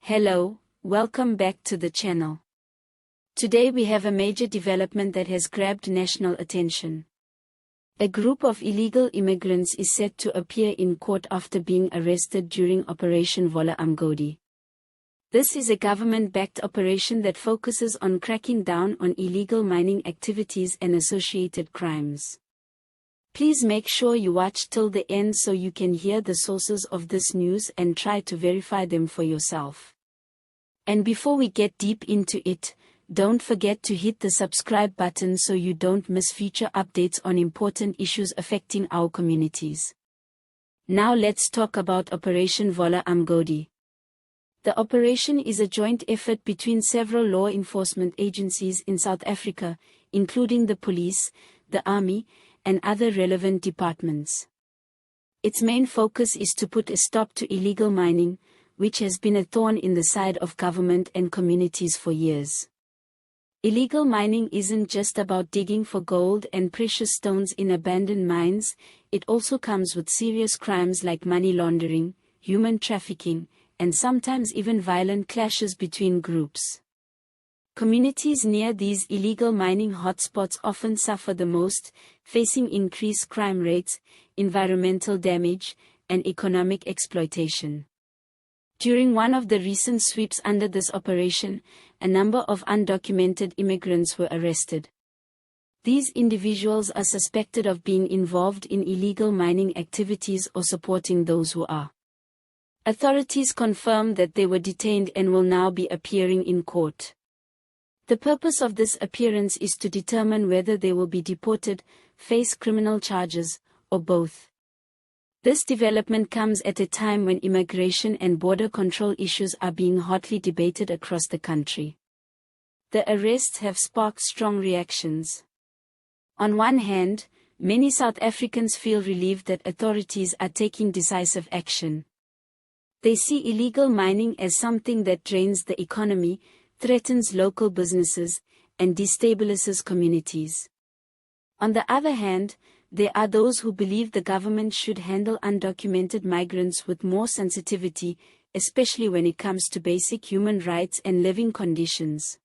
Hello, welcome back to the channel. Today we have a major development that has grabbed national attention. A group of illegal immigrants is set to appear in court after being arrested during Operation Vala Umgodi. This is a government-backed operation that focuses on cracking down on illegal mining activities and associated crimes. Please make sure you watch till the end so you can hear the sources of this news and try to verify them for yourself. And before we get deep into it, don't forget to hit the subscribe button so you don't miss future updates on important issues affecting our communities. Now let's talk about Operation Vala Umgodi. The operation is a joint effort between several law enforcement agencies in South Africa, including the police, the army, and other relevant departments. Its main focus is to put a stop to illegal mining, which has been a thorn in the side of government and communities for years. Illegal mining isn't just about digging for gold and precious stones in abandoned mines, it also comes with serious crimes like money laundering, human trafficking, and sometimes even violent clashes between groups. Communities near these illegal mining hotspots often suffer the most, facing increased crime rates, environmental damage, and economic exploitation. During one of the recent sweeps under this operation, a number of undocumented immigrants were arrested. These individuals are suspected of being involved in illegal mining activities or supporting those who are. Authorities confirmed that they were detained and will now be appearing in court. The purpose of this appearance is to determine whether they will be deported, face criminal charges, or both. This development comes at a time when immigration and border control issues are being hotly debated across the country. The arrests have sparked strong reactions. On one hand, many South Africans feel relieved that authorities are taking decisive action. They see illegal mining as something that drains the economy, threatens local businesses, and destabilizes communities. On the other hand, there are those who believe the government should handle undocumented migrants with more sensitivity, especially when it comes to basic human rights and living conditions.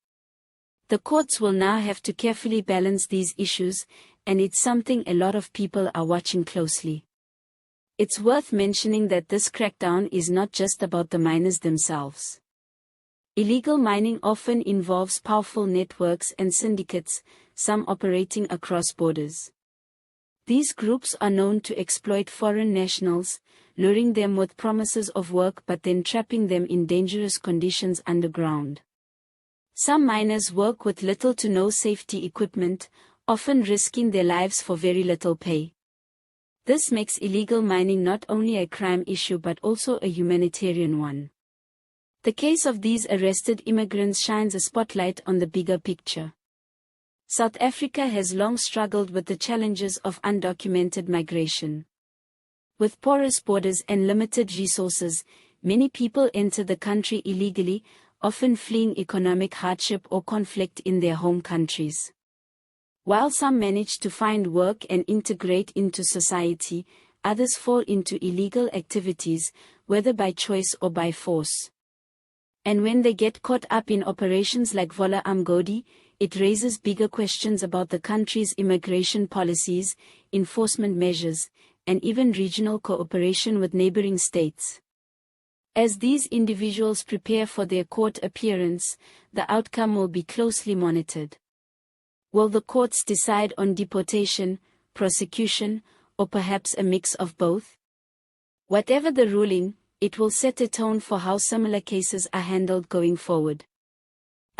The courts will now have to carefully balance these issues, and it's something a lot of people are watching closely. It's worth mentioning that this crackdown is not just about the miners themselves. Illegal mining often involves powerful networks and syndicates, some operating across borders. These groups are known to exploit foreign nationals, luring them with promises of work but then trapping them in dangerous conditions underground. Some miners work with little to no safety equipment, often risking their lives for very little pay. This makes illegal mining not only a crime issue but also a humanitarian one. The case of these arrested immigrants shines a spotlight on the bigger picture. South Africa has long struggled with the challenges of undocumented migration. With porous borders and limited resources, many people enter the country illegally, often fleeing economic hardship or conflict in their home countries. While some manage to find work and integrate into society, others fall into illegal activities, whether by choice or by force. And when they get caught up in operations like Vala Umgodi, it raises bigger questions about the country's immigration policies, enforcement measures, and even regional cooperation with neighboring states. As these individuals prepare for their court appearance, the outcome will be closely monitored. Will the courts decide on deportation, prosecution, or perhaps a mix of both? Whatever the ruling, it will set a tone for how similar cases are handled going forward.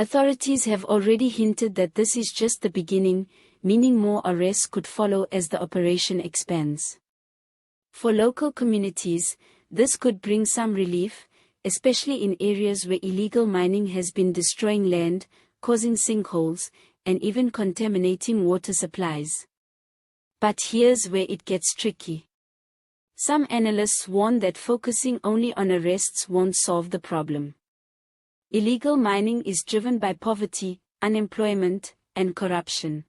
Authorities have already hinted that this is just the beginning, meaning more arrests could follow as the operation expands. For local communities, this could bring some relief, especially in areas where illegal mining has been destroying land, causing sinkholes, and even contaminating water supplies. But here's where it gets tricky. Some analysts warn that focusing only on arrests won't solve the problem. Illegal mining is driven by poverty, unemployment, and corruption.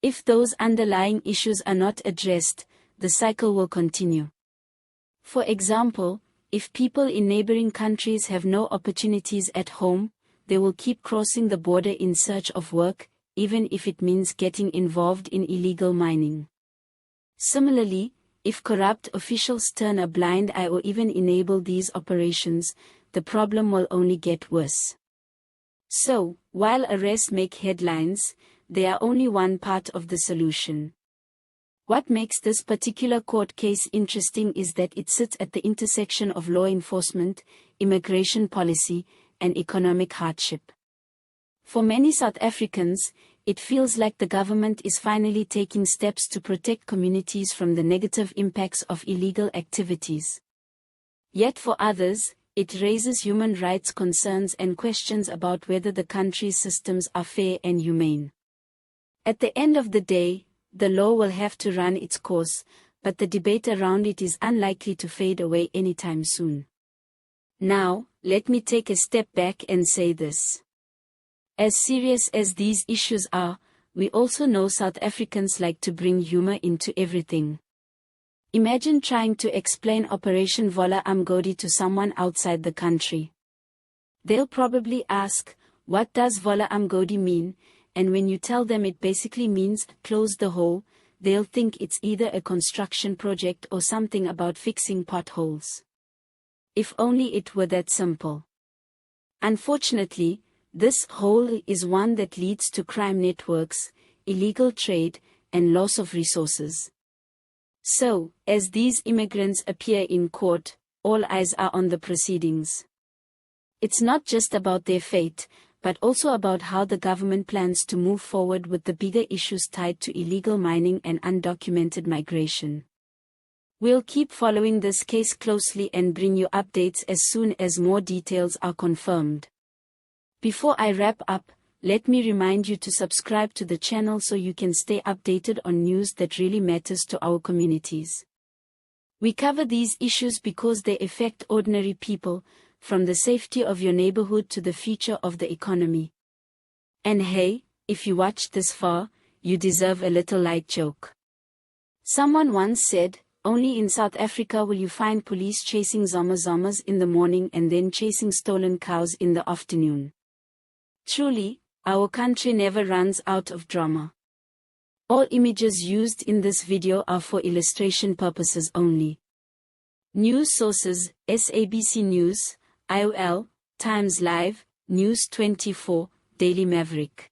If those underlying issues are not addressed, the cycle will continue. For example, if people in neighboring countries have no opportunities at home, they will keep crossing the border in search of work, even if it means getting involved in illegal mining. Similarly, if corrupt officials turn a blind eye or even enable these operations, the problem will only get worse. So, while arrests make headlines, they are only one part of the solution. What makes this particular court case interesting is that it sits at the intersection of law enforcement, immigration policy, and economic hardship. For many South Africans, it feels like the government is finally taking steps to protect communities from the negative impacts of illegal activities. Yet for others, it raises human rights concerns and questions about whether the country's systems are fair and humane. At the end of the day, the law will have to run its course, but the debate around it is unlikely to fade away anytime soon. Now, let me take a step back and say this. As serious as these issues are, we also know South Africans like to bring humor into everything. Imagine trying to explain Operation Vala Umgodi to someone outside the country. They'll probably ask, what does Vala Umgodi mean? And when you tell them it basically means close the hole, they'll think it's either a construction project or something about fixing potholes. If only it were that simple. Unfortunately, this hole is one that leads to crime networks, illegal trade, and loss of resources. So, as these immigrants appear in court, all eyes are on the proceedings. It's not just about their fate, but also about how the government plans to move forward with the bigger issues tied to illegal mining and undocumented migration. We'll keep following this case closely and bring you updates as soon as more details are confirmed. Before I wrap up, let me remind you to subscribe to the channel so you can stay updated on news that really matters to our communities. We cover these issues because they affect ordinary people, from the safety of your neighborhood to the future of the economy. And hey, if you watched this far, you deserve a little light joke. Someone once said, only in South Africa will you find police chasing zomas in the morning and then chasing stolen cows in the afternoon. Truly, our country never runs out of drama. All images used in this video are for illustration purposes only. News sources: SABC News, IOL, Times Live, News 24, Daily Maverick.